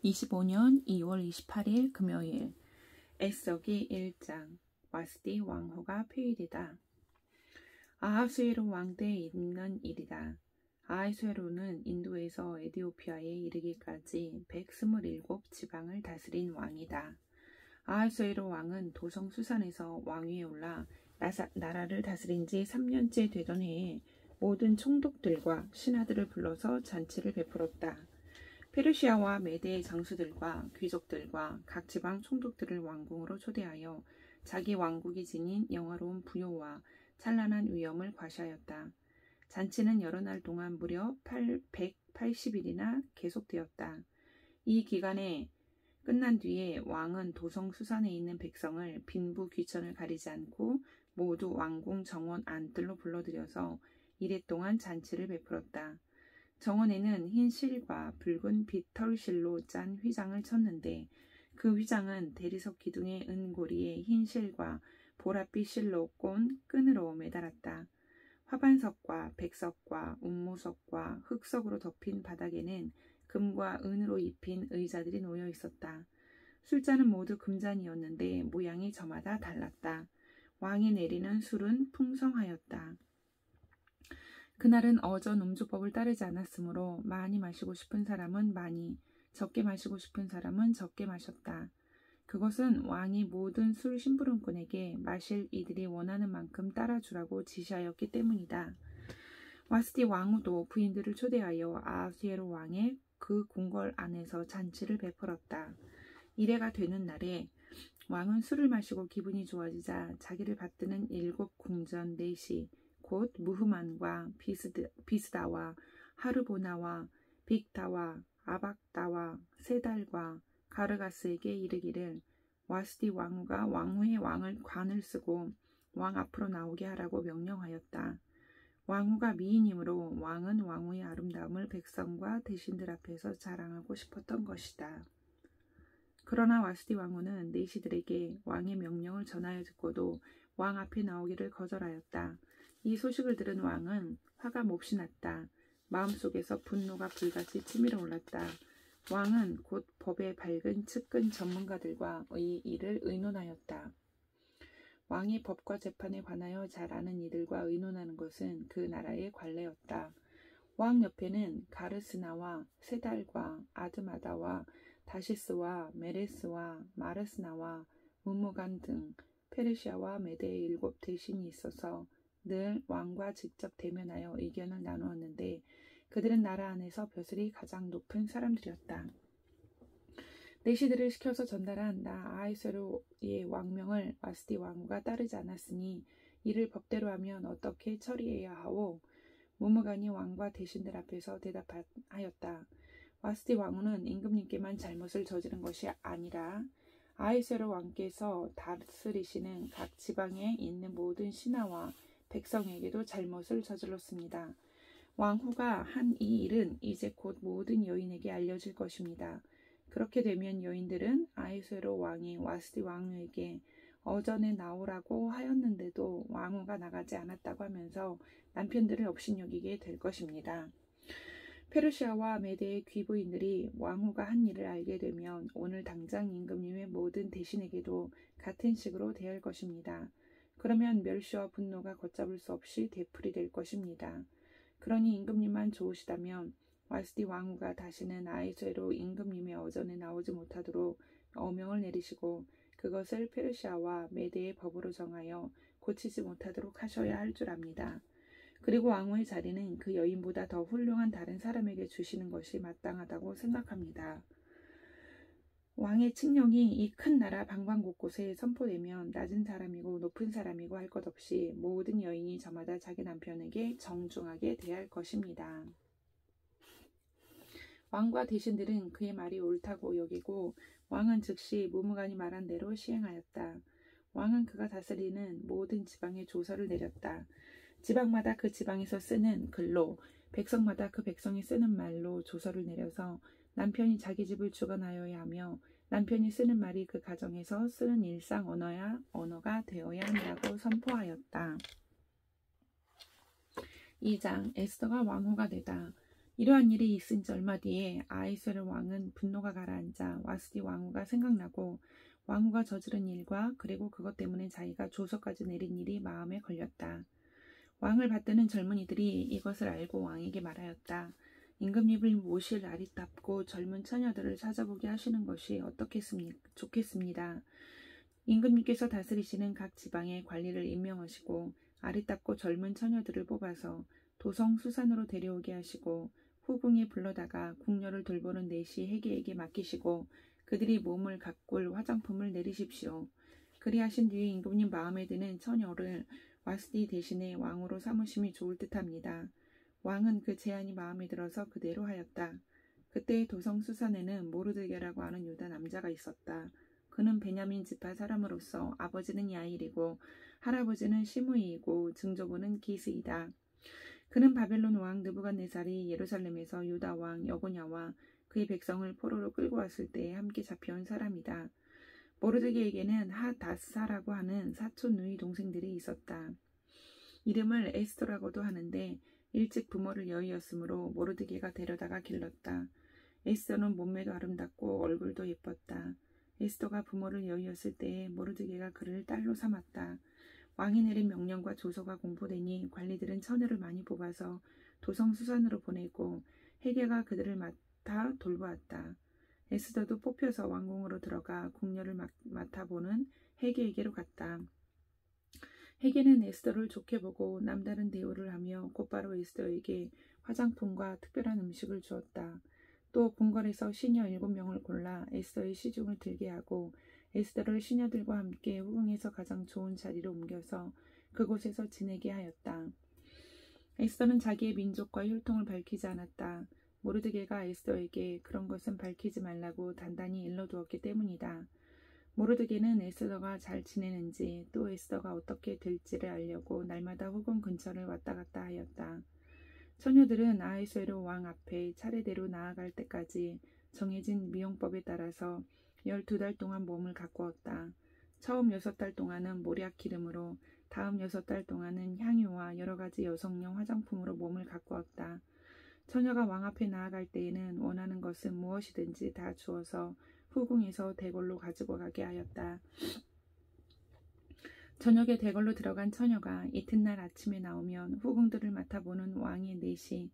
25년 2월 28일 금요일 에스더기 1장 와스디 왕후가 폐위되다. 아하수에로 왕 때에 있는 일이다. 아하수에로는 인도에서 에디오피아에 이르기까지 127 지방을 다스린 왕이다. 아하수에로 왕은 도성 수산에서 왕위에 올라 나라를 다스린 지 3년째 되던 해에 모든 총독들과 신하들을 불러서 잔치를 베풀었다. 페르시아와 메대의 장수들과 귀족들과 각 지방 총독들을 왕궁으로 초대하여 자기 왕국이 지닌 영화로운 부요와 찬란한 위엄을 과시하였다. 잔치는 여러 날 동안 무려 180일이나 계속되었다. 이 기간에 끝난 뒤에 왕은 도성 수산에 있는 백성을 빈부 귀천을 가리지 않고 모두 왕궁 정원 안뜰로 불러들여서 이래 동안 잔치를 베풀었다. 정원에는 흰 실과 붉은 빗털실로 짠 휘장을 쳤는데 그 휘장은 대리석 기둥의 은고리에 흰 실과 보랏빛 실로 꼰 끈으로 매달았다. 화반석과 백석과 운모석과 흑석으로 덮인 바닥에는 금과 은으로 입힌 의자들이 놓여 있었다. 술잔은 모두 금잔이었는데 모양이 저마다 달랐다. 왕이 내리는 술은 풍성하였다. 그날은 어전 음주법을 따르지 않았으므로 많이 마시고 싶은 사람은 많이, 적게 마시고 싶은 사람은 적게 마셨다. 그것은 왕이 모든 술 심부름꾼에게 마실 이들이 원하는 만큼 따라주라고 지시하였기 때문이다. 와스디 왕후도 부인들을 초대하여 아하수에로 왕의 그 궁궐 안에서 잔치를 베풀었다. 이래가 되는 날에 왕은 술을 마시고 기분이 좋아지자 자기를 받드는 7 궁전 넷이 곧 무흐만과 비스다와 하르보나와 빅다와 아박다와 세달과 가르가스에게 이르기를 와스디 왕후가 왕후의 관을 쓰고 왕 앞으로 나오게 하라고 명령하였다. 왕후가 미인이므로 왕은 왕후의 아름다움을 백성과 대신들 앞에서 자랑하고 싶었던 것이다. 그러나 와스디 왕후는 내시들에게 왕의 명령을 전하여 듣고도 왕 앞에 나오기를 거절하였다. 이 소식을 들은 왕은 화가 몹시 났다. 마음속에서 분노가 불같이 치밀어 올랐다. 왕은 곧 법에 밝은 측근 전문가들과 이 일을 의논하였다. 왕이 법과 재판에 관하여 잘 아는 이들과 의논하는 것은 그 나라의 관례였다. 왕 옆에는 가르스나와 세달과 아드마다와 다시스와 메레스와 마르스나와 무무간 등 페르시아와 메대의 7 대신이 있어서 늘 왕과 직접 대면하여 의견을 나누었는데 그들은 나라 안에서 벼슬이 가장 높은 사람들이었다. 내시들을 시켜서 전달한 아하수에로의 왕명을 와스디 왕후가 따르지 않았으니 이를 법대로 하면 어떻게 처리해야 하오? 무무간이 왕과 대신들 앞에서 대답하였다. 와스디 왕후는 임금님께만 잘못을 저지른 것이 아니라 아하수에로 왕께서 다스리시는 각 지방에 있는 모든 신하와 백성에게도 잘못을 저질렀습니다. 왕후가 한 이 일은 이제 곧 모든 여인에게 알려질 것입니다. 그렇게 되면 여인들은 아하수에로 왕이 와스디 왕후에게 어전에 나오라고 하였는데도 왕후가 나가지 않았다고 하면서 남편들을 업신여기게 될 것입니다. 페르시아와 메대의 귀부인들이 왕후가 한 일을 알게 되면 오늘 당장 임금님의 모든 대신에게도 같은 식으로 대할 것입니다. 그러면 멸시와 분노가 걷잡을 수 없이 되풀이될 것입니다. 그러니 임금님만 좋으시다면 와스디 왕후가 다시는 아하수에로 임금님의 어전에 나오지 못하도록 어명을 내리시고 그것을 페르시아와 메대의 법으로 정하여 고치지 못하도록 하셔야 할 줄 압니다. 그리고 왕후의 자리는 그 여인보다 더 훌륭한 다른 사람에게 주시는 것이 마땅하다고 생각합니다. 왕의 칙령이 이 큰 나라 방방 곳곳에 선포되면 낮은 사람이고 높은 사람이고 할 것 없이 모든 여인이 저마다 자기 남편에게 정중하게 대할 것입니다. 왕과 대신들은 그의 말이 옳다고 여기고 왕은 즉시 무무간이 말한 대로 시행하였다. 왕은 그가 다스리는 모든 지방에 조서를 내렸다. 지방마다 그 지방에서 쓰는 글로 백성마다 그 백성이 쓰는 말로 조서를 내려서 남편이 자기 집을 주관하여야 하며 남편이 쓰는 말이 그 가정에서 쓰는 일상 언어가 되어야 한다고 선포하였다. 2장 에스더가 왕후가 되다. 이러한 일이 있은 지 얼마 뒤에 아하수에로 왕은 분노가 가라앉아 와스디 왕후가 생각나고 왕후가 저지른 일과 그리고 그것 때문에 자기가 조서까지 내린 일이 마음에 걸렸다. 왕을 받드는 젊은이들이 이것을 알고 왕에게 말하였다. 임금님을 모실 아리답고 젊은 처녀들을 찾아보게 하시는 것이 좋겠습니다. 임금님께서 다스리시는 각 지방의 관리를 임명하시고 아리답고 젊은 처녀들을 뽑아서 도성 수산으로 데려오게 하시고 후궁에 불러다가 궁녀를 돌보는 내시 해계에게 맡기시고 그들이 몸을 가꿀 화장품을 내리십시오. 그리하신 뒤에 임금님 마음에 드는 처녀를 와스디 대신에 왕으로 삼으심이 좋을 듯합니다. 왕은 그 제안이 마음에 들어서 그대로 하였다. 그때 도성 수산에는 모르드게라고 하는 유다 남자가 있었다. 그는 베냐민 지파 사람으로서 아버지는 야일이고 할아버지는 시므이이고 증조부는 기스이다. 그는 바벨론 왕 느부갓네살이 예루살렘에서 유다 왕 여고냐와 그의 백성을 포로로 끌고 왔을 때 함께 잡혀온 사람이다. 모르드게에게는 하다스사라고 하는 사촌 누이 동생들이 있었다. 이름을 에스더라고도 하는데 일찍 부모를 여의었으므로 모르드게가 데려다가 길렀다. 에스더는 몸매도 아름답고 얼굴도 예뻤다. 에스더가 부모를 여의었을 때에 모르드게가 그를 딸로 삼았다. 왕이 내린 명령과 조서가 공포되니 관리들은 처녀를 많이 뽑아서 도성 수산으로 보내고 해계가 그들을 맡아 돌보았다. 에스더도 뽑혀서 왕궁으로 들어가 궁녀를 맡아보는 해계에게로 갔다. 해계는 에스더를 좋게 보고 남다른 대우를 하며 곧바로 에스더에게 화장품과 특별한 음식을 주었다. 또 궁궐에서 시녀 7명을 골라 에스더의 시중을 들게 하고 에스더를 시녀들과 함께 후궁에서 가장 좋은 자리로 옮겨서 그곳에서 지내게 하였다. 에스더는 자기의 민족과 혈통을 밝히지 않았다. 모르드게가 에스더에게 그런 것은 밝히지 말라고 단단히 일러두었기 때문이다. 모르드게는 에스더가 잘 지내는지 또 에스더가 어떻게 될지를 알려고 날마다 후궁 근처를 왔다 갔다 하였다. 처녀들은 아하수에로 왕 앞에 차례대로 나아갈 때까지 정해진 미용법에 따라서 12달 동안 몸을 가꾸었다. 처음 6달 동안은 모략 기름으로, 다음 6달 동안은 향유와 여러 가지 여성용 화장품으로 몸을 가꾸었다. 처녀가 왕 앞에 나아갈 때에는 원하는 것은 무엇이든지 다 주어서 후궁에서 대궐로 가지고 가게 하였다. 저녁에 대궐로 들어간 처녀가 이튿날 아침에 나오면 후궁들을 맡아보는 왕의 내시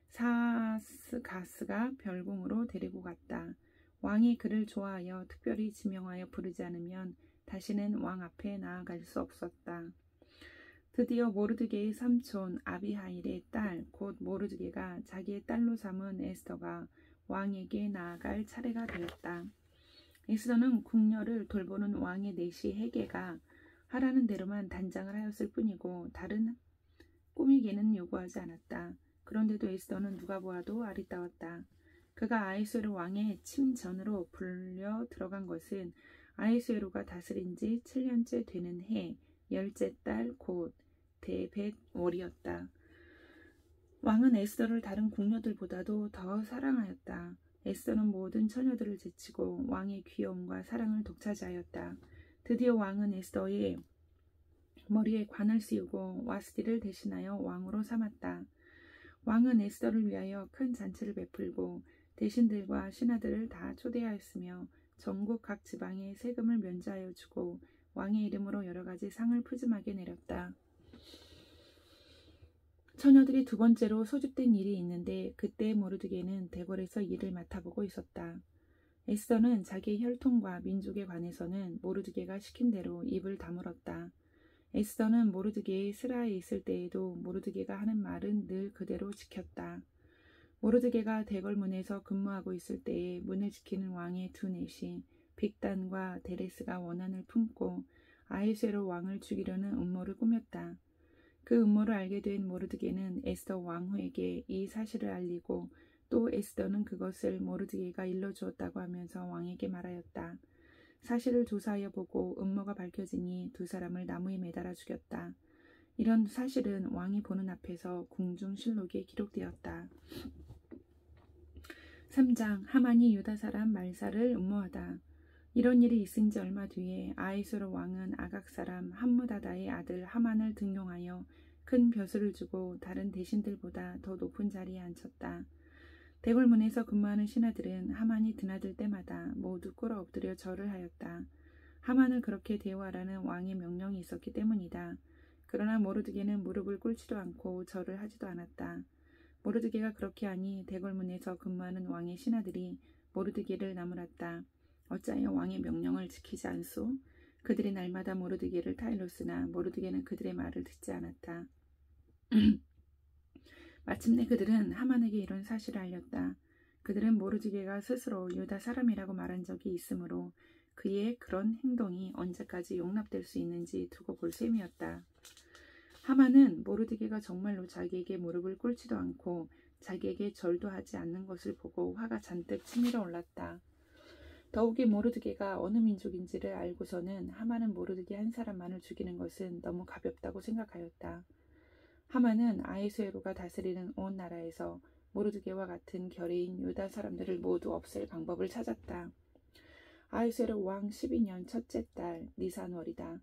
사스가스가 별궁으로 데리고 갔다. 왕이 그를 좋아하여 특별히 지명하여 부르지 않으면 다시는 왕 앞에 나아갈 수 없었다. 드디어 모르드게의 삼촌 아비하일의 딸 곧 모르드게가 자기의 딸로 삼은 에스더가 왕에게 나아갈 차례가 되었다. 에스더는 궁녀를 돌보는 왕의 내시 해계가 하라는 대로만 단장을 하였을 뿐이고 다른 꾸미기는 요구하지 않았다. 그런데도 에스더는 누가 보아도 아리따웠다. 그가 아하수에로 왕의 침전으로 불려 들어간 것은 아하수에로가 다스린 지 7년째 되는 해 10째 달 곧 데벳월이었다. 왕은 에스더를 다른 궁녀들보다도 더 사랑하였다. 에스더는 모든 처녀들을 제치고 왕의 귀여움과 사랑을 독차지하였다. 드디어 왕은 에스더의 머리에 관을 씌우고 와스디를 대신하여 왕으로 삼았다. 왕은 에스더를 위하여 큰 잔치를 베풀고 대신들과 신하들을 다 초대하였으며 전국 각 지방에 세금을 면제하여 주고 왕의 이름으로 여러 가지 상을 푸짐하게 내렸다. 처녀들이 두 번째로 소집된 일이 있는데 그때 모르드게는 대궐에서 일을 맡아보고 있었다. 에스더는 자기의 혈통과 민족에 관해서는 모르드게가 시킨 대로 입을 다물었다. 에스더는 모르드게의 스라에 있을 때에도 모르드게가 하는 말은 늘 그대로 지켰다. 모르드게가 대궐문에서 근무하고 있을 때에 문을 지키는 왕의 두 넷이 빅단과 데레스가 원한을 품고 아하수에로 왕을 죽이려는 음모를 꾸몄다. 그 음모를 알게 된 모르드게는 에스더 왕후에게 이 사실을 알리고 또 에스더는 그것을 모르드게가 일러주었다고 하면서 왕에게 말하였다. 사실을 조사하여 보고 음모가 밝혀지니 두 사람을 나무에 매달아 죽였다. 이런 사실은 왕이 보는 앞에서 궁중실록에 기록되었다. 3장 하만이 유다 사람 말사를 음모하다. 이런 일이 있은 지 얼마 뒤에 아하수에로 왕은 아각 사람 함무다다의 아들 하만을 등용하여 큰 벼슬을 주고 다른 대신들보다 더 높은 자리에 앉혔다. 대궐문에서 근무하는 신하들은 하만이 드나들 때마다 모두 꿇어 엎드려 절을 하였다. 하만을 그렇게 대우하라는 왕의 명령이 있었기 때문이다. 그러나 모르드게는 무릎을 꿇지도 않고 절을 하지도 않았다. 모르드게가 그렇게 하니 대궐문에서 근무하는 왕의 신하들이 모르드게를 나무랐다. 어찌하여 왕의 명령을 지키지 않소? 그들이 날마다 모르드게를 타일로쓰나 모르드게는 그들의 말을 듣지 않았다. 마침내 그들은 하만에게 이런 사실을 알렸다. 그들은 모르드게가 스스로 유다 사람이라고 말한 적이 있으므로 그의 그런 행동이 언제까지 용납될 수 있는지 두고 볼 셈이었다. 하만은 모르드게가 정말로 자기에게 무릎을 꿇지도 않고 자기에게 절도 하지 않는 것을 보고 화가 잔뜩 치밀어 올랐다. 더욱이 모르드게가 어느 민족인지를 알고서는 하만은 모르드게 한 사람만을 죽이는 것은 너무 가볍다고 생각하였다. 하만은 아하수에로가 다스리는 온 나라에서 모르드게와 같은 결의인 유다 사람들을 모두 없앨 방법을 찾았다. 아하수에로 왕 12년 첫째 달 니산월이다.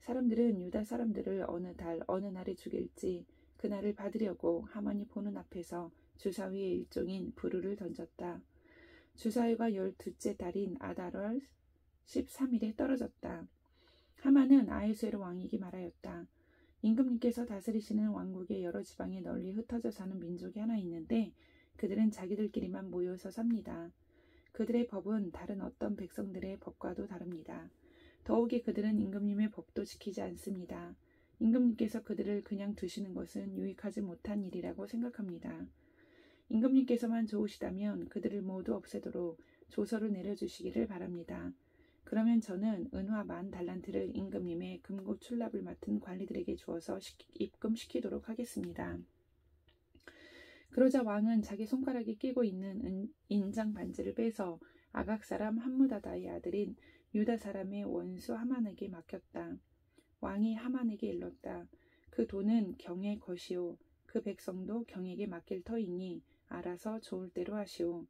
사람들은 유다 사람들을 어느 달 어느 날에 죽일지 그날을 받으려고 하만이 보는 앞에서 주사위의 일종인 부르를 던졌다. 주사위가 12째 달인 아달월 13일에 떨어졌다. 하만은 아하수에로 왕에게 말하였다. 임금님께서 다스리시는 왕국의 여러 지방에 널리 흩어져 사는 민족이 하나 있는데 그들은 자기들끼리만 모여서 삽니다. 그들의 법은 다른 어떤 백성들의 법과도 다릅니다. 더욱이 그들은 임금님의 법도 지키지 않습니다. 임금님께서 그들을 그냥 두시는 것은 유익하지 못한 일이라고 생각합니다. 임금님께서만 좋으시다면 그들을 모두 없애도록 조서를 내려주시기를 바랍니다. 그러면 저는 은화 10,000달란트를 임금님의 금고 출납을 맡은 관리들에게 주어서 입금시키도록 하겠습니다. 그러자 왕은 자기 손가락에 끼고 있는 인장 반지를 빼서 아각 사람 함무다다의 아들인 유다 사람의 원수 하만에게 맡겼다. 왕이 하만에게 일렀다. 그 돈은 경의 것이요 그 백성도 경에게 맡길 터이니 알아서 좋을 대로 하시오.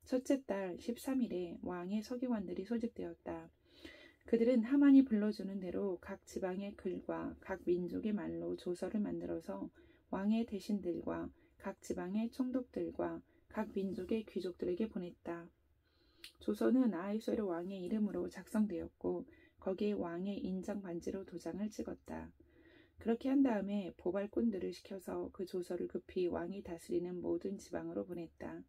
첫째 달 13일에 왕의 서기관들이 소집되었다. 그들은 하만이 불러주는 대로 각 지방의 글과 각 민족의 말로 조서를 만들어서 왕의 대신들과 각 지방의 총독들과 각 민족의 귀족들에게 보냈다. 조서는 아하수에로 왕의 이름으로 작성되었고 거기에 왕의 인장 반지로 도장을 찍었다. 그렇게 한 다음에 보발꾼들을 시켜서 그 조서를 급히 왕이 다스리는 모든 지방으로 보냈다.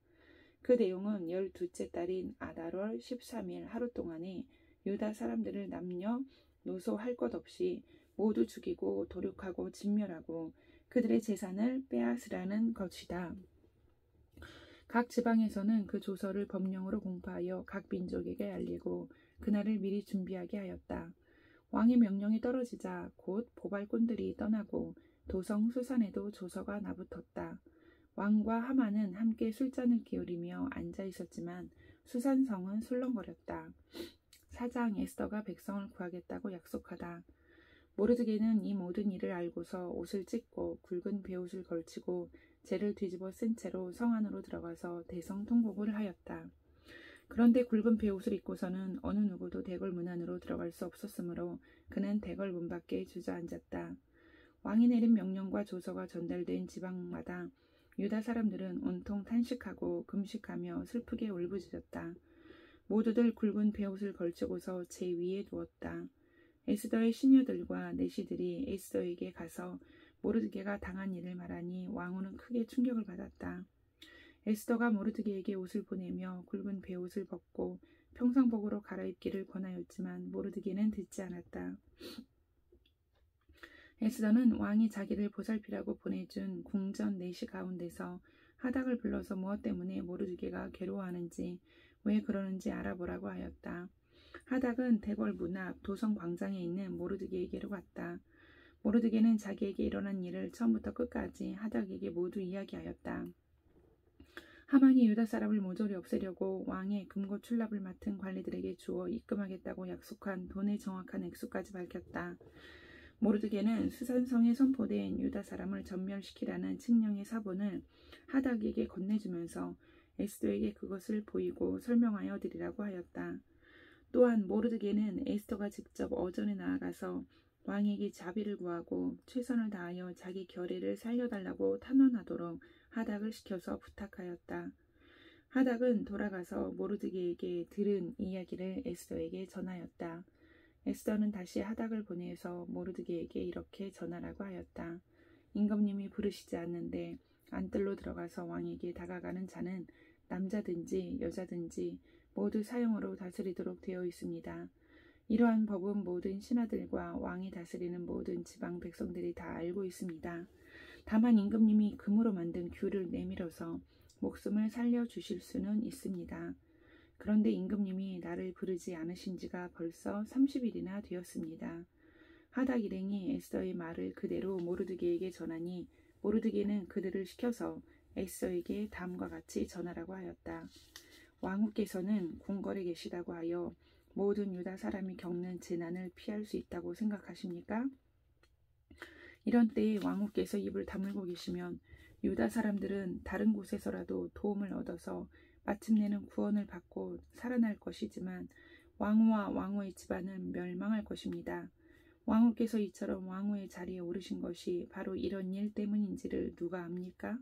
그 내용은 12째 달인 아달월 13일 하루 동안에 유다 사람들을 남녀 노소할 것 없이 모두 죽이고 도륙하고 진멸하고 그들의 재산을 빼앗으라는 것이다. 각 지방에서는 그 조서를 법령으로 공포하여 각 민족에게 알리고 그날을 미리 준비하게 하였다. 왕의 명령이 떨어지자 곧 보발꾼들이 떠나고 도성 수산에도 조서가 나붙었다. 왕과 하만은 함께 술잔을 기울이며 앉아 있었지만 수산성은 술렁거렸다. 사장 에스더가 백성을 구하겠다고 약속하다. 모르드게는 이 모든 일을 알고서 옷을 찢고 굵은 베옷을 걸치고 재를 뒤집어 쓴 채로 성 안으로 들어가서 대성통곡을 하였다. 그런데 굵은 베옷을 입고서는 어느 누구도 대궐 문 안으로 들어갈 수 없었으므로 그는 대궐 문 밖에 주저앉았다. 왕이 내린 명령과 조서가 전달된 지방마다 유다 사람들은 온통 탄식하고 금식하며 슬프게 울부짖었다. 모두들 굵은 베옷을 걸치고서 제 위에 누웠다. 에스더의 시녀들과 내시들이 에스더에게 가서 모르드게가 당한 일을 말하니 왕후는 크게 충격을 받았다. 에스더가 모르드게에게 옷을 보내며 굵은 베옷을 벗고 평상복으로 갈아입기를 권하였지만 모르드게는 듣지 않았다. 에스더는 왕이 자기를 보살피라고 보내준 궁전 내시 가운데서 하닥을 불러서 무엇 때문에 모르드게가 괴로워하는지 왜 그러는지 알아보라고 하였다. 하닥은 대궐 문 앞 도성 광장에 있는 모르드게에게로 갔다. 모르드게는 자기에게 일어난 일을 처음부터 끝까지 하닥에게 모두 이야기하였다. 하만이 유다 사람을 모조리 없애려고 왕의 금고 출납을 맡은 관리들에게 주어 입금하겠다고 약속한 돈의 정확한 액수까지 밝혔다. 모르드게는 수산성에 선포된 유다 사람을 전멸시키라는 칙령의 사본을 하닥에게 건네주면서 에스더에게 그것을 보이고 설명하여 드리라고 하였다. 또한 모르드게는 에스더가 직접 어전에 나아가서 왕에게 자비를 구하고 최선을 다하여 자기 결의를 살려달라고 탄원하도록 하닥을 시켜서 부탁하였다. 하닥은 돌아가서 모르드게에게 들은 이야기를 에스더에게 전하였다. 에스더는 다시 하닥을 보내서 모르드게에게 이렇게 전하라고 하였다. 임금님이 부르시지 않는데 안뜰로 들어가서 왕에게 다가가는 자는 남자든지 여자든지 모두 사형으로 다스리도록 되어 있습니다. 이러한 법은 모든 신하들과 왕이 다스리는 모든 지방 백성들이 다 알고 있습니다. 다만 임금님이 금으로 만든 규를 내밀어서 목숨을 살려주실 수는 있습니다. 그런데 임금님이 나를 부르지 않으신 지가 벌써 30일이나 되었습니다. 하닥 일행이 에스더의 말을 그대로 모르드게에게 전하니 모르드게는 그들을 시켜서 에스더에게 다음과 같이 전하라고 하였다. 왕후께서는 궁궐에 계시다고 하여 모든 유다 사람이 겪는 재난을 피할 수 있다고 생각하십니까? 이런 때에 왕후께서 입을 다물고 계시면 유다 사람들은 다른 곳에서라도 도움을 얻어서 마침내는 구원을 받고 살아날 것이지만 왕후와 왕후의 집안은 멸망할 것입니다. 왕후께서 이처럼 왕후의 자리에 오르신 것이 바로 이런 일 때문인지를 누가 압니까?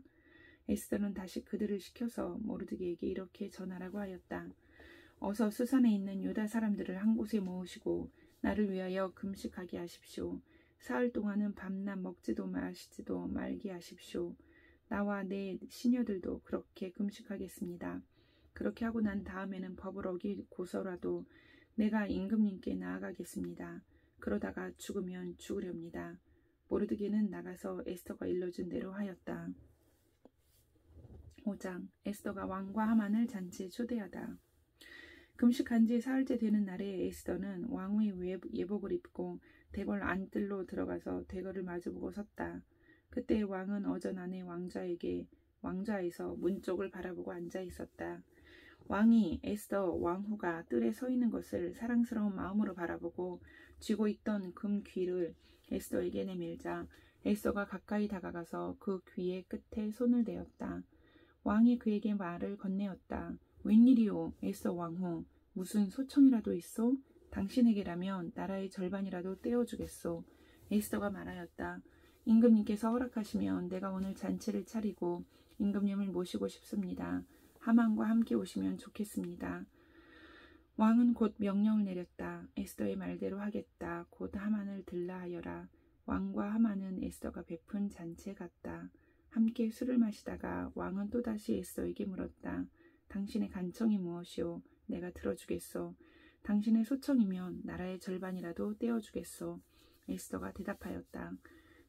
에스더는 다시 그들을 시켜서 모르드게에게 이렇게 전하라고 하였다. 어서 수산에 있는 유다 사람들을 한 곳에 모으시고 나를 위하여 금식하게 하십시오. 사흘 동안은 밤낮 먹지도 마시지도 말게 하십시오. 나와 내 시녀들도 그렇게 금식하겠습니다. 그렇게 하고 난 다음에는 법을 어기고서라도 내가 임금님께 나아가겠습니다. 그러다가 죽으면 죽으렵니다. 모르드게는 나가서 에스더가 일러준 대로 하였다. 5장 에스더가 왕과 하만을 잔치에 초대하다. 금식한 지 사흘째 되는 날에 에스더는 왕후의 예복을 입고 대궐 안뜰로 들어가서 대궐을 마주보고 섰다. 그때 왕은 어전 안에 왕좌에서 문 쪽을 바라보고 앉아 있었다. 왕이 에스더 왕후가 뜰에 서 있는 것을 사랑스러운 마음으로 바라보고 쥐고 있던 금 귀를 에스더에게 내밀자 에스더가 가까이 다가가서 그 귀의 끝에 손을 대었다. 왕이 그에게 말을 건네었다. 웬일이오 에스더 왕후, 무슨 소청이라도 있소? 당신에게라면 나라의 절반이라도 떼어주겠소. 에스더가 말하였다. 임금님께서 허락하시면 내가 오늘 잔치를 차리고 임금님을 모시고 싶습니다. 하만과 함께 오시면 좋겠습니다. 왕은 곧 명령을 내렸다. 에스더의 말대로 하겠다. 곧 하만을 들라 하여라. 왕과 하만은 에스더가 베푼 잔치에 갔다. 함께 술을 마시다가 왕은 또다시 에스더에게 물었다. 당신의 간청이 무엇이오? 내가 들어주겠소. 당신의 소청이면 나라의 절반이라도 떼어주겠소. 에스더가 대답하였다.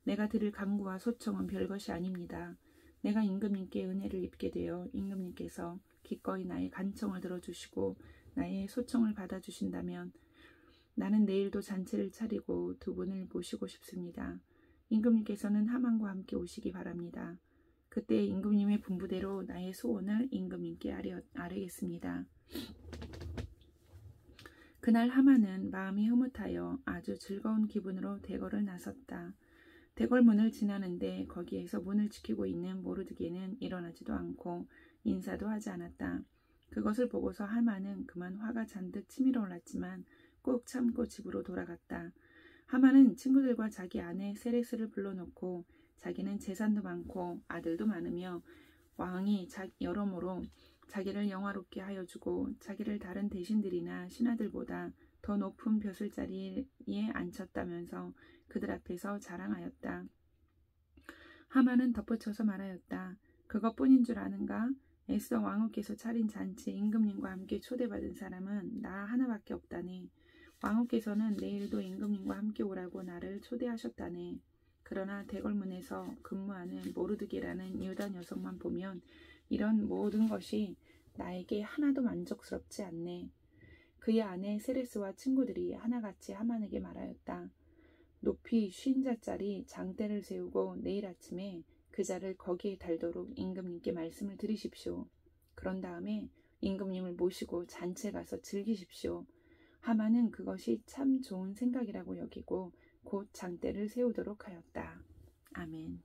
내가 드릴 간구와 소청은 별것이 아닙니다. 내가 임금님께 은혜를 입게 되어 임금님께서 기꺼이 나의 간청을 들어주시고 나의 소청을 받아주신다면 나는 내일도 잔치를 차리고 두 분을 모시고 싶습니다. 임금님께서는 하만과 함께 오시기 바랍니다. 그때 임금님의 분부대로 나의 소원을 임금님께 아뢰겠습니다. 그날 하만은 마음이 흐뭇하여 아주 즐거운 기분으로 대궐을 나섰다. 대궐 문을 지나는데 거기에서 문을 지키고 있는 모르드게는 일어나지도 않고 인사도 하지 않았다. 그것을 보고서 하만은 그만 화가 잔뜩 치밀어 올랐지만 꾹 참고 집으로 돌아갔다. 하만은 친구들과 자기 아내 세레스를 불러놓고 자기는 재산도 많고 아들도 많으며 왕이 여러모로 자기를 영화롭게 하여 주고 자기를 다른 대신들이나 신하들보다 더 높은 벼슬자리에 앉혔다면서 그들 앞에서 자랑하였다. 하만은 덧붙여서 말하였다. 그것뿐인 줄 아는가? 에스더 왕후께서 차린 잔치에 임금님과 함께 초대받은 사람은 나 하나밖에 없다네. 왕후께서는 내일도 임금님과 함께 오라고 나를 초대하셨다네. 그러나 대궐문에서 근무하는 모르드게라는 유다 녀석만 보면 이런 모든 것이 나에게 하나도 만족스럽지 않네. 그의 아내 세레스와 친구들이 하나같이 하만에게 말하였다. 높이 50자짜리 장대를 세우고 내일 아침에 그 자를 거기에 달도록 임금님께 말씀을 드리십시오. 그런 다음에 임금님을 모시고 잔치에 가서 즐기십시오. 하만은 그것이 참 좋은 생각이라고 여기고 곧 장대를 세우도록 하였다. 아멘.